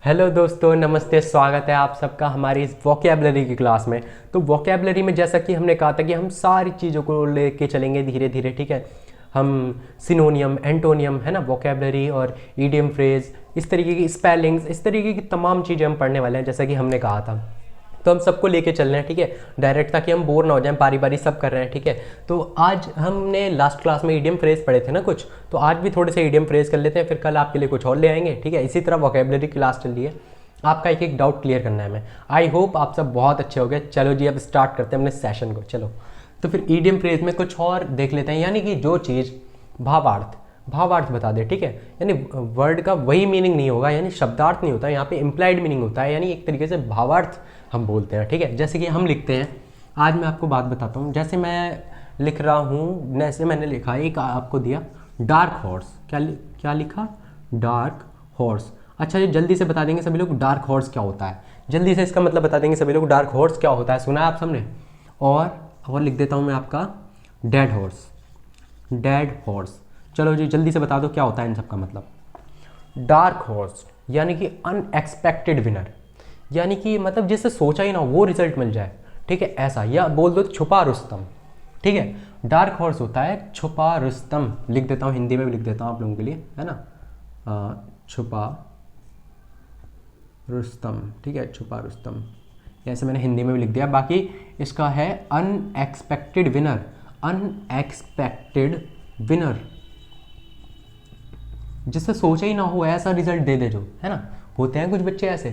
Hello दोस्तों, नमस्ते। स्वागत है आप सबका हमारी इस वोकैबुलरी की क्लास में। तो वोकैबुलरी में जैसा कि हमने कहा था कि हम सारी चीज़ों को लेके चलेंगे धीरे धीरे, ठीक है। हम सिनोनियम, एंटोनियम, है ना, वोकैबुलरी और ईडियम फ्रेज, इस तरीके की स्पेलिंग्स, इस तरीके की तमाम चीज़ें हम पढ़ने वाले हैं जैसा कि हमने कहा था। तो हम सबको लेके चल रहे हैं, ठीक है, डायरेक्ट, ताकि हम बोर ना हो जाएं, बारी बारी सब कर रहे हैं, ठीक है। तो आज हमने लास्ट क्लास में ईडियम फ्रेज पढ़े थे ना कुछ, तो आज भी थोड़े से ईडियम फ्रेज कर लेते हैं, फिर कल आपके लिए कुछ और ले आएंगे, ठीक है। इसी तरह वोकैबुलरी क्लास चल रही है, आपका एक एक डाउट क्लियर करना है हमें। आई होप आप सब बहुत अच्छे हो गए। चलो जी, अब स्टार्ट करते हैं अपने सेशन को। चलो, तो फिर ईडियम फ्रेज में कुछ और देख लेते हैं, यानी कि जो चीज़ भावार्थ भावार्थ बता दे, ठीक है। यानी वर्ड का वही मीनिंग नहीं होगा, यानी शब्दार्थ नहीं होता, यहाँ पे इम्प्लाइड मीनिंग होता है, यानी एक तरीके से भावार्थ हम बोलते हैं, ठीक है। जैसे कि हम लिखते हैं, आज मैं आपको बात बताता हूँ। जैसे मैं लिख रहा हूँ, जैसे मैंने लिखा, एक आपको दिया डार्क हॉर्स। क्या लिखा? Dark horse. अच्छा, ये जल्दी से बता देंगे सभी लोग डार्क हॉर्स क्या होता है। जल्दी से इसका मतलब बता देंगे सभी लोग, डार्क हॉर्स क्या होता है। सुना है आप सबने? और लिख देता हूँ मैं आपका डेड हॉर्स। Dead horse. चलो जी, जल्दी से बता दो क्या होता है इन सब का मतलब। डार्क हॉर्स यानी कि अनएक्सपेक्टेड विनर, यानी कि मतलब जिससे सोचा ही ना वो रिजल्ट मिल जाए, ठीक है, ऐसा। या बोल दो छुपा रुस्तम, ठीक है। डार्क हॉर्स होता है छुपा रुस्तम। लिख देता हूँ, हिंदी में भी लिख देता हूँ आप लोगों के लिए, है ना। छुपा रुस्तम, ठीक है, छुपा रुस्तम। ऐसे मैंने हिंदी में भी लिख दिया। बाकी इसका है अनएक्सपेक्टेड विनर। अनएक्सपेक्टेड विनर, जिससे सोचा ही ना हो ऐसा रिजल्ट दे दे जो, है ना। होते हैं कुछ बच्चे ऐसे,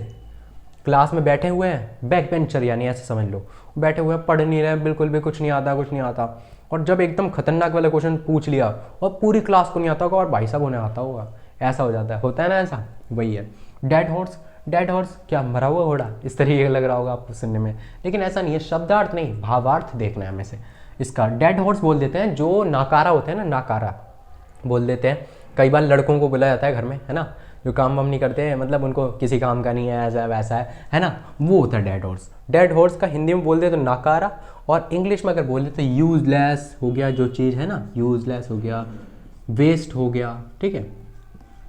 क्लास में बैठे हुए हैं, बैक बेंचर, यानी ऐसे समझ लो, बैठे हुए हैं, पढ़ नहीं रहे, बिल्कुल भी कुछ नहीं आता, कुछ नहीं आता। और जब एकदम खतरनाक वाला क्वेश्चन पूछ लिया और पूरी क्लास को नहीं आता होगा और भाई साहब उन्हें आता होगा, ऐसा हो जाता है। होता है ना ऐसा, वही है डेड हॉर्स। डेड हॉर्स क्या, मरा हुआ घोड़ा, इस तरीके का लग रहा होगा आपको सुनने में, लेकिन ऐसा नहीं है। शब्दार्थ नहीं, भावार्थ देखना है हमें से इसका। डेड हॉर्स बोल देते हैं जो नाकारा होते हैं ना, नाकारा बोल देते हैं। कई बार लड़कों को बुलाया जाता है घर में, है ना, जो काम वाम नहीं करते हैं, मतलब उनको किसी काम का नहीं है, ऐसा वैसा है ना, वो होता है डेड हॉर्स। डेड हॉर्स का हिंदी में बोल दे तो नाकारा, और इंग्लिश में अगर बोल दे तो यूजलेस हो गया, जो चीज़ है ना, यूजलेस हो गया, वेस्ट हो गया, ठीक है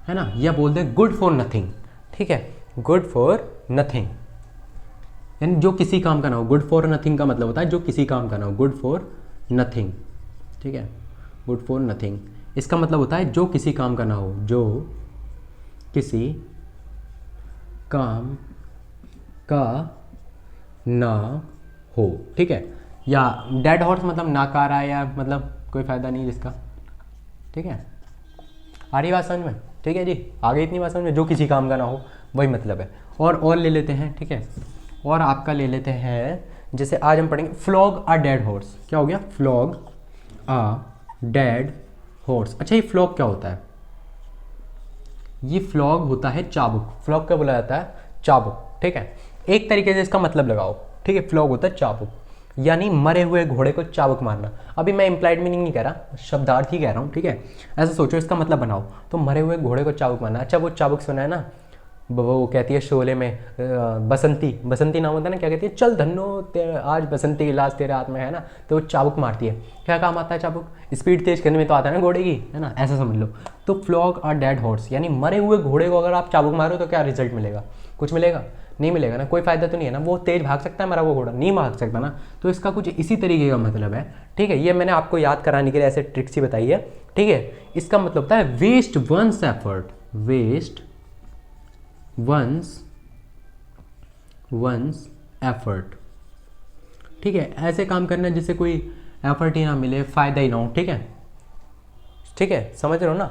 ना। या बोल दे गुड फॉर नथिंग, ठीक है, गुड फॉर नथिंग, यानी जो किसी काम का ना हो। गुड फॉर नथिंग का मतलब होता है जो किसी काम का ना हो, गुड फॉर नथिंग, ठीक है, गुड फॉर नथिंग। इसका मतलब होता है जो किसी काम का ना हो, जो किसी काम का ना हो, ठीक है। या डेड हॉर्स मतलब नाकारा, या मतलब कोई फ़ायदा नहीं जिसका, ठीक है। आ रही बात समझ में? ठीक है जी, आ गई इतनी बात समझ में, जो किसी काम का ना हो, वही मतलब है। और ले लेते हैं, ठीक है, और आपका ले लेते हैं। जैसे आज हम पढ़ेंगे फ्लॉग अ डेड हॉर्स। क्या हो गया? Flog a dead horse. अच्छा, ये फ्लॉग क्या होता है? ये फ्लॉग होता है चाबुक। फ्लॉग क्या बोला जाता है? चाबुक, ठीक है। एक तरीके से इसका मतलब लगाओ, ठीक है। फ्लॉग होता है चाबुक, यानी मरे हुए घोड़े को चाबुक मारना। अभी मैं इंप्लाइड मीनिंग नहीं कह रहा, शब्दार्थ ही कह रहा हूँ, ठीक है। ऐसा सोचो, इसका मतलब बनाओ, तो मरे हुए घोड़े को चाबुक मारना। अच्छा, वो चाबुक सुना है ना, वो कहती है शोले में, बसंती, बसंती नाम होता है ना, क्या कहती है, चल धन्नो आज बसंती की लाश तेरे हाथ में, है ना। तो वो चाबुक मारती है। क्या काम आता है चाबुक? स्पीड तेज करने में तो आता है ना घोड़े की, है ना, ऐसा समझ लो। तो फ्लॉग अ डेड हॉर्स, यानी मरे हुए घोड़े को अगर आप चाबुक मारो तो क्या रिजल्ट मिलेगा? कुछ मिलेगा? नहीं मिलेगा ना, कोई फायदा तो नहीं है ना। वो तेज भाग सकता है मरा हुआ घोड़ा? नहीं भाग सकता ना। तो इसका कुछ इसी तरीके का मतलब है, ठीक है। ये मैंने आपको याद कराने के लिए ऐसे ट्रिक्स ही बताई है, ठीक है। इसका मतलब होता है waste one's effort, waste one's effort, ठीक है। ऐसे काम करना जिससे कोई एफर्ट ही ना मिले, फायदा ही ना हो, ठीक है, ठीक है, समझ रहे हो ना।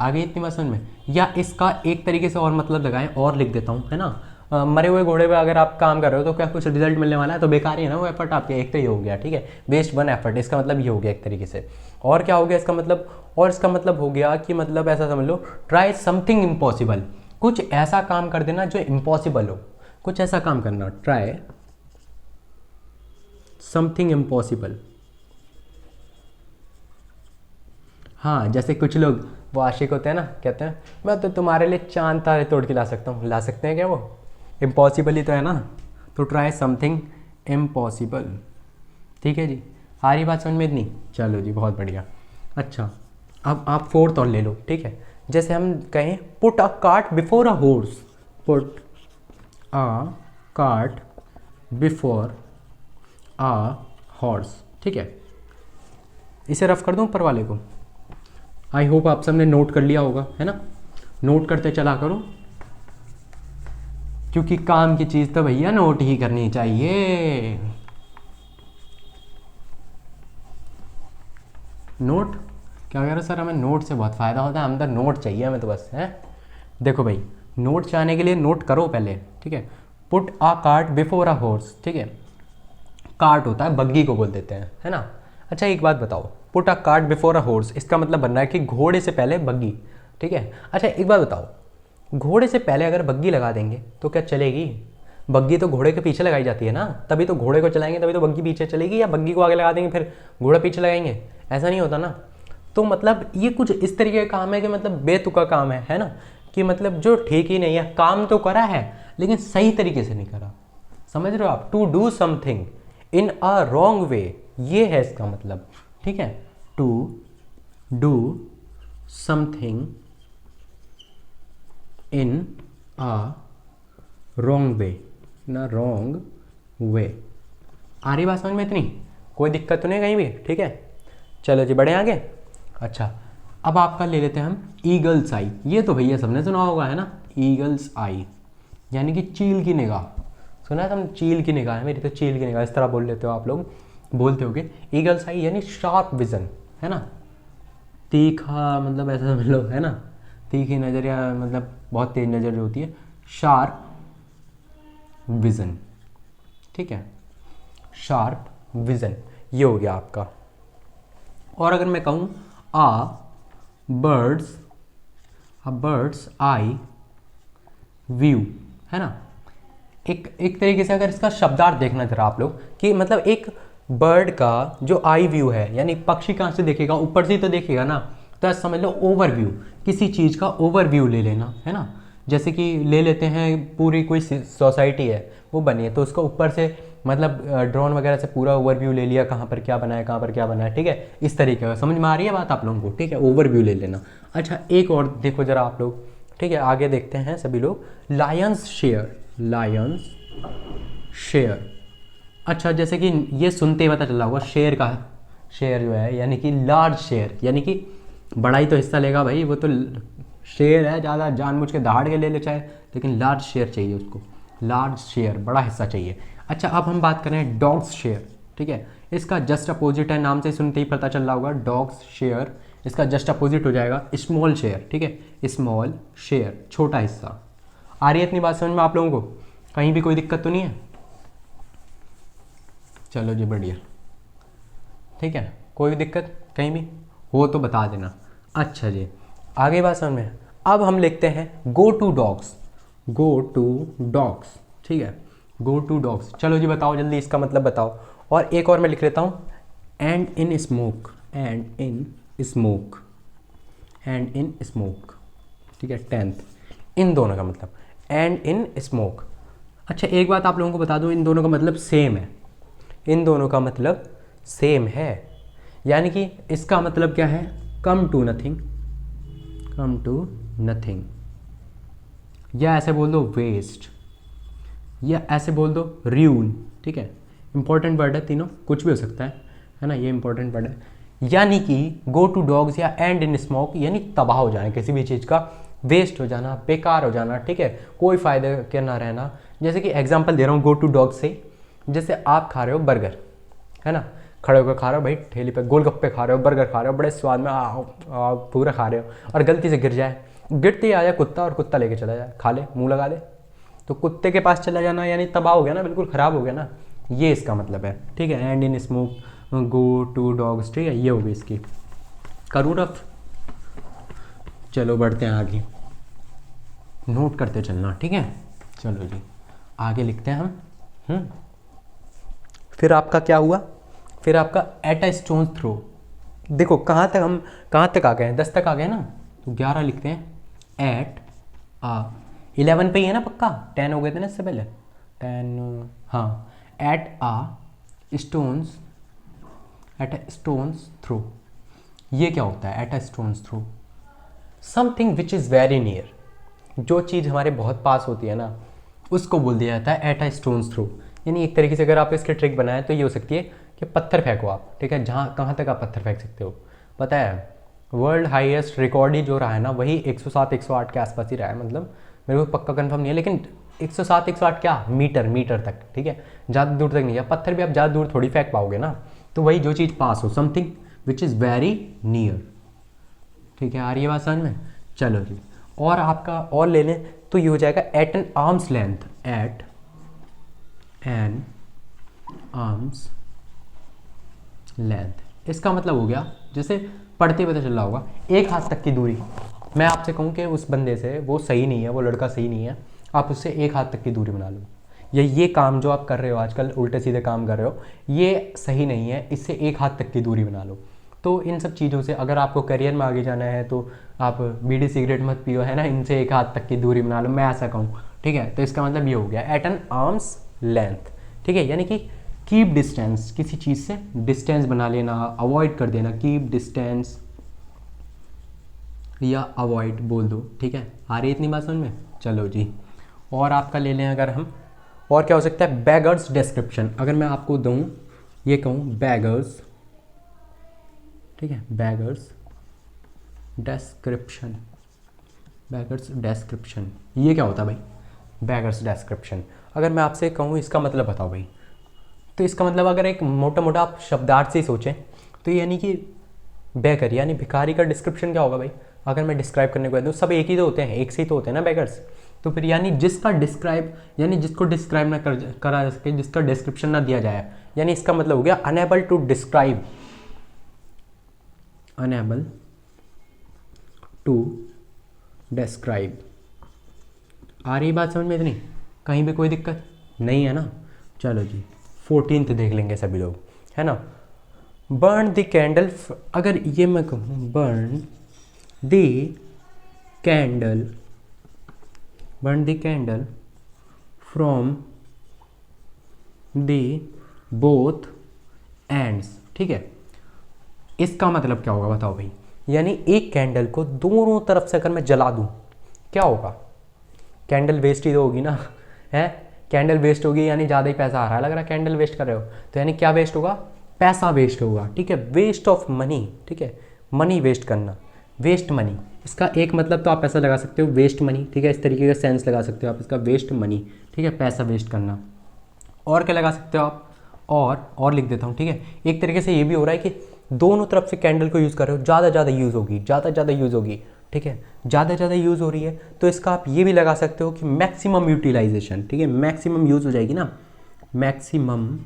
आगे इतनी बात समझ में। या इसका एक तरीके से और मतलब लगाएं, और लिख देता हूँ, है ना। मरे हुए घोड़े पे अगर आप काम कर रहे हो तो क्या कुछ रिजल्ट मिलने वाला है? तो बेकार ही है ना वो एफर्ट आपके, एक तो ये हो गया, ठीक है, वेस्ट वन एफर्ट। इसका मतलब ये हो गया एक तरीके से। और क्या हो गया इसका मतलब? और इसका मतलब हो गया कि मतलब ऐसा समझ लो, ट्राई समथिंग इम्पॉसिबल। कुछ ऐसा काम कर देना जो इम्पॉसिबल हो, कुछ ऐसा काम करना, ट्राई समथिंग इम्पॉसिबल। हाँ, जैसे कुछ लोग वो आशिक होते हैं ना, कहते हैं मैं तो तुम्हारे लिए चांद तारे तोड़ के ला सकता हूँ। ला सकते हैं क्या? वो इम्पॉसिबल ही तो है ना। तो ट्राई समथिंग इम्पॉसिबल, ठीक है जी। आ रही बात समझ में इतनी? चलो जी, बहुत बढ़िया। अच्छा, अब आप फोर्थ और ले लो, ठीक है। जैसे हम कहें put a cart before a horse. Put a cart before a horse. ठीक है, इसे रफ कर दूं ऊपर वाले को। आई होप आप सबने नोट कर लिया होगा, है ना। नोट करते चला करो, क्योंकि काम की चीज़ तो भैया नोट ही करनी चाहिए। नोट क्या कह रहे हो सर, हमें नोट से बहुत फ़ायदा होता है, हम तो नोट चाहिए हमें तो बस, है। देखो भाई, नोट चाहने के लिए नोट करो पहले, ठीक है। Put a cart before a horse, ठीक है। कार्ट होता है, बग्गी को बोल देते हैं, है ना। अच्छा एक बात बताओ, put a cart before a horse, इसका मतलब बन रहा है कि घोड़े से पहले बग्गी, ठीक है। अच्छा एक बात बताओ, घोड़े से पहले अगर बग्गी लगा देंगे तो क्या चलेगी? बग्गी तो घोड़े के पीछे लगाई जाती है ना, तभी तो घोड़े को चलाएंगे, तभी तो बग्गी पीछे चलेगी, या बग्गी को आगे लगा देंगे फिर घोड़ा पीछे लगाएंगे? ऐसा नहीं होता ना। तो मतलब ये कुछ इस तरीके का काम है कि मतलब बेतुका काम है ना, कि मतलब जो ठीक ही नहीं है, काम तो करा है लेकिन सही तरीके से नहीं करा। समझ रहे हो आप? To do something in a wrong way, ये है इसका मतलब, ठीक है। To do something in a wrong way, ना रॉन्ग वे। आ रही बात समझ में? इतनी कोई दिक्कत तो नहीं कहीं भी? ठीक है, चलो जी बढ़े आगे। अच्छा अब आपका ले लेते हैं हम ईगल्स आई। ये तो भैया सबने सुना होगा, है ना। ईगल्स आई यानी कि चील की निगाह। सुना है तुम? चील की निगाह है मेरी तो, चील की निगाह इस तरह बोल लेते हो आप लोग, बोलते होगे। ईगल्स आई यानी शार्प विजन, है ना। तीखा मतलब ऐसा समझ लो, है ना। तीखी नज़र या मतलब बहुत तेज नज़र जो होती है, शार्प विजन, ठीक है। शार्प विजन ये हो गया आपका। और अगर मैं कहूँ बर्ड्स आई व्यू, है ना। एक तरीके से अगर इसका शब्दार्थ देखना जरा आप लोग, कि मतलब एक बर्ड का जो आई व्यू है, यानी पक्षी कहाँ से देखेगा? ऊपर से ही तो देखेगा ना। तो ऐसा समझ लो ओवरव्यू, किसी चीज़ का ओवरव्यू ले लेना, है ना। जैसे कि ले लेते हैं पूरी कोई सोसाइटी है वो बनी है, तो उसका ऊपर से मतलब ड्रोन वगैरह से पूरा ओवरव्यू ले लिया, कहाँ पर क्या बना है, कहाँ पर क्या बना है, ठीक है। इस तरीके का समझ में आ रही है बात आप लोगों को? ठीक है, ओवरव्यू ले लेना। अच्छा एक और देखो जरा आप लोग, ठीक है, आगे देखते हैं सभी लोग। Lions share. अच्छा जैसे कि ये सुनते ही पता चला होगा, शेर का शेयर जो है यानी कि लार्ज शेयर, यानी कि बड़ा ही तो हिस्सा लेगा भाई, वो तो शेर है, ज़्यादा जानबूझ के दहाड़ के ले ले चाहे, लेकिन लार्ज शेयर चाहिए उसको, लार्ज शेयर, बड़ा हिस्सा चाहिए। अच्छा अब हम बात करें डॉग्स शेयर, ठीक है। इसका जस्ट अपोजिट है, नाम से सुनते ही पता चल रहा होगा, डॉग्स शेयर। इसका जस्ट अपोजिट हो जाएगा स्मॉल शेयर, ठीक है। स्मॉल शेयर छोटा हिस्सा। आ रही है इतनी बात समझ में आप लोगों को? कहीं भी कोई दिक्कत तो नहीं है? चलो जी बढ़िया, ठीक है। कोई भी दिक्कत कहीं भी हो तो बता देना। अच्छा जी आगे बात समझ में। अब हम लिखते हैं गो टू डॉग्स, ठीक है। गो टू डॉग्स, चलो जी बताओ जल्दी इसका मतलब बताओ। और एक और मैं लिख लेता हूँ, एंड इन स्मोक, ठीक है। 10th इन दोनों का मतलब एंड इन स्मोक। अच्छा एक बात आप लोगों को बता दूं, इन दोनों का मतलब सेम है, इन दोनों का मतलब सेम है। यानी कि इसका मतलब क्या है? कम टू नथिंग, या ऐसे बोल दो वेस्ट, या ऐसे बोल दो र्यून, ठीक है। इंपॉर्टेंट वर्ड है तीनों, कुछ भी हो सकता है ना, ये इंपॉर्टेंट वर्ड है। यानी कि गो टू डॉग्स या एंड इन स्मोक यानी तबाह हो जाना किसी भी चीज़ का, वेस्ट हो जाना, बेकार हो जाना, ठीक है, कोई फायदे के ना रहना। जैसे कि एग्जांपल दे रहा हूँ गो टू डॉग्स से, जैसे आप खा रहे हो बर्गर, है ना, खड़े होकर खा रहे हो भाई ठेली पे, गोलगप्पे खा रहे हो, बर्गर खा रहे हो, बड़े स्वाद में पूरा खा रहे हो, और गलती से गिर जाए, गिरते ही आ जाए कुत्ता और कुत्ता लेके चला जाए, खा ले, मुंह लगा दे, तो कुत्ते के पास चला जाना यानी तबाह हो गया ना, बिल्कुल ख़राब हो गया ना। ये इसका मतलब है, ठीक है। End in smoke go to dogs, ठीक है, ये होगी इसकी। करूँ रफ? चलो बढ़ते हैं आगे, नोट करते चलना, ठीक है। चलो जी आगे लिखते हैं हम। फिर आपका क्या हुआ? फिर आपका एट अ स्टोन थ्रो। देखो कहाँ तक आ गए हैं? 10 तक आ गए ना, तो 11 लिखते हैं। एट आ 11 पे ही है ना पक्का? 10 हो गए थे ना इससे पहले, 10 हाँ। एट अ स्टोन्स थ्रो, ये क्या होता है? At a stone's throw, something which is very near, जो चीज़ हमारे बहुत पास होती है ना, उसको बोल दिया जाता है एट अ स्टोन्स थ्रो। यानी एक तरीके से अगर आप इसके ट्रिक बनाएं तो ये हो सकती है कि पत्थर फेंको आप, ठीक है, जहाँ कहाँ तक आप पत्थर फेंक सकते हो। पता है वर्ल्ड हाईएस्ट रिकॉर्ड ही जो रहा है ना, वही 107 108 के आसपास ही रहा है। मतलब मेरे को पक्का कंफर्म नहीं है, लेकिन 107 108 क्या, मीटर तक, ठीक है, ज़्यादा दूर तक नहीं है। पत्थर भी आप ज़्यादा दूर थोड़ी फेंक पाओगे ना, तो वही जो चीज़ पास हो, something which is very near, ठीक है। आ रही है बात समझ में? चलो जी, और आपका और ले लें तो ये हो जाएगा at an arm's length, at an arm's length. इसका मतलब हो गया, जैसे पढ़ते पता चल रहा होगा, एक हाथ तक की दूरी। मैं आपसे कहूँ कि उस बंदे से वो सही नहीं है, वो लड़का सही नहीं है, आप उससे एक हाथ तक की दूरी बना लो। ये काम जो आप कर रहे हो आजकल, उल्टे सीधे काम कर रहे हो, ये सही नहीं है, इससे एक हाथ तक की दूरी बना लो। तो इन सब चीज़ों से अगर आपको करियर में आगे जाना है तो आप बीड़ी सिगरेट मत पियो, है ना, इनसे एक हाथ तक की दूरी बना लो, मैं ऐसा कहूँ, ठीक है। तो इसका मतलब ये हो गया एट एन आर्म्स लेंथ, ठीक है, यानी कि कीप डिस्टेंस, किसी चीज़ से डिस्टेंस बना लेना, अवॉइड कर देना, कीप डिस्टेंस या अवॉइड बोल दो, ठीक है। आ रही है इतनी बात समझ में? चलो जी, और आपका ले लें अगर हम, और क्या हो सकता है, बैगर्स डिस्क्रिप्शन। अगर मैं आपको दूँ, ये कहूँ बैगर्स, ठीक है, बैगर्स डिस्क्रिप्शन, बैगर्स डिस्क्रिप्शन, ये क्या होता है भाई? बैगर्स डिस्क्रिप्शन अगर मैं आपसे कहूँ इसका मतलब बताओ भाई, तो इसका मतलब अगर एक मोटा मोटा आप शब्दार्थ से ही सोचें तो यानी कि बेगर यानी भिखारी का डिस्क्रिप्शन क्या होगा भाई? अगर मैं डिस्क्राइब करने को, तो सब एक ही तो होते हैं, एक से ही तो होते हैं ना बेगर्स। तो फिर यानी जिसका डिस्क्राइब, यानी जिसको डिस्क्राइब ना करा जा सके, जिसका डिस्क्रिप्शन ना दिया जाए, यानी इसका मतलब हो गया unable to describe, unable to describe. आ रही बात समझ में इतनी? कहीं भी कोई दिक्कत नहीं है ना? चलो जी, 14th देख लेंगे सभी लोग, है ना। बर्न द कैंडल, अगर ये मैं कहूँ burn the candle, burn the candle from the both ends, ठीक है, इसका मतलब क्या होगा बताओ भाई? यानी एक कैंडल को दोनों तरफ से अगर मैं जला दूं, क्या होगा? कैंडल वेस्ट ही तो होगी ना, है, कैंडल वेस्ट होगी, यानी ज़्यादा ही पैसा आ रहा है, लग रहा है कैंडल वेस्ट कर रहे हो, तो यानी क्या वेस्ट होगा? पैसा वेस्ट होगा, ठीक है, वेस्ट ऑफ मनी, ठीक है, मनी वेस्ट करना, वेस्ट मनी। इसका एक मतलब तो आप ऐसा लगा सकते हो, वेस्ट मनी, ठीक है, इस तरीके का सेंस लगा सकते हो आप इसका, वेस्ट मनी, ठीक है, पैसा वेस्ट करना। और क्या लगा सकते हो आप? और लिख देता हूँ, ठीक है। एक तरीके से ये भी हो रहा है कि दोनों तरफ से कैंडल को यूज़ कर रहे हो, ज़्यादा यूज़ होगी, ज़्यादा यूज़ होगी, ठीक है, ज़्यादा यूज़ हो रही है, तो इसका आप ये भी लगा सकते हो कि मैक्सिमम यूटिलाइजेशन, ठीक है, मैक्सिमम यूज़ हो जाएगी ना, मैक्सिमम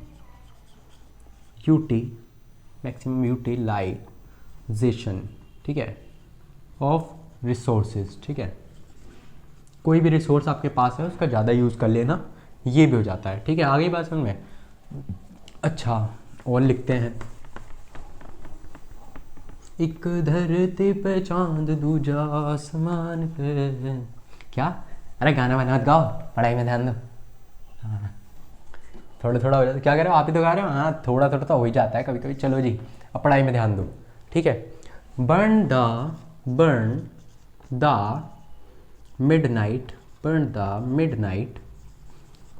यूटिलाइजेशन, ठीक है, ऑफ रिसोर्सेज, ठीक है, कोई भी रिसोर्स आपके पास है उसका ज़्यादा यूज़ कर लेना, ये भी हो जाता है, ठीक है। आगे बात समझ में? अच्छा, और लिखते हैं, एक धरती पे चांद दूजा आसमान पे, क्या? अरे गाना वाना मत गाओ, पढ़ाई में ध्यान दो। हाँ, थोड़ा हो जाता है, क्या कह रहे हो आप ही तो गा रहे हो, हाँ थोड़ा तो हो ही जाता है कभी कभी। चलो जी, अब पढ़ाई में ध्यान दो, ठीक है। Burn the midnight, burn the midnight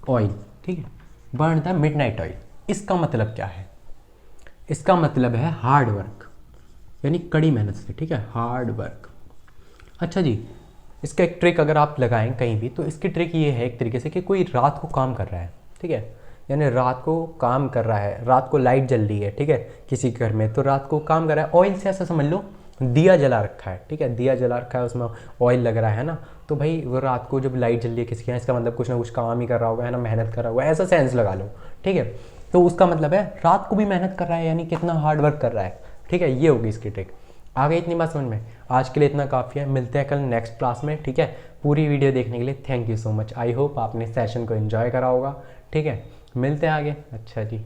oil, ठीक है, बर्न द मिडनाइट ऑयल। इसका मतलब क्या है? इसका मतलब है हार्ड वर्क, यानी कड़ी मेहनत से, ठीक है, हार्ड वर्क। अच्छा जी, इसका एक ट्रिक अगर आप लगाएं कहीं भी, तो इसकी ट्रिक ये है एक तरीके से कि कोई रात को काम कर रहा है, ठीक है, यानी रात को काम कर रहा है, रात को लाइट जल रही है, ठीक है, किसी घर में, तो रात को काम कर रहा है, ऑयल से ऐसा समझ लो दिया जला रखा है, ठीक है, दिया जला रखा है, उसमें ऑयल लग रहा है ना, तो भाई वो रात को जब लाइट जल रही है किसी के यहाँ, इसका मतलब कुछ ना कुछ काम ही कर रहा होगा, है ना, मेहनत कर रहा होगा, ऐसा सेंस लगा लो, ठीक है। तो उसका मतलब है रात को भी मेहनत कर रहा है, यानी कितना हार्ड वर्क कर रहा है, ठीक है, ये होगी इसकी ट्रिक। आ गई इतनी बात समझ में? आज के लिए इतना काफ़ी है, मिलते हैं कल नेक्स्ट क्लास में, ठीक है। पूरी वीडियो देखने के लिए thank you so much, I hope आपने सेशन को एंजॉय करा होगा, ठीक है, मिलते हैं आगे। अच्छा जी।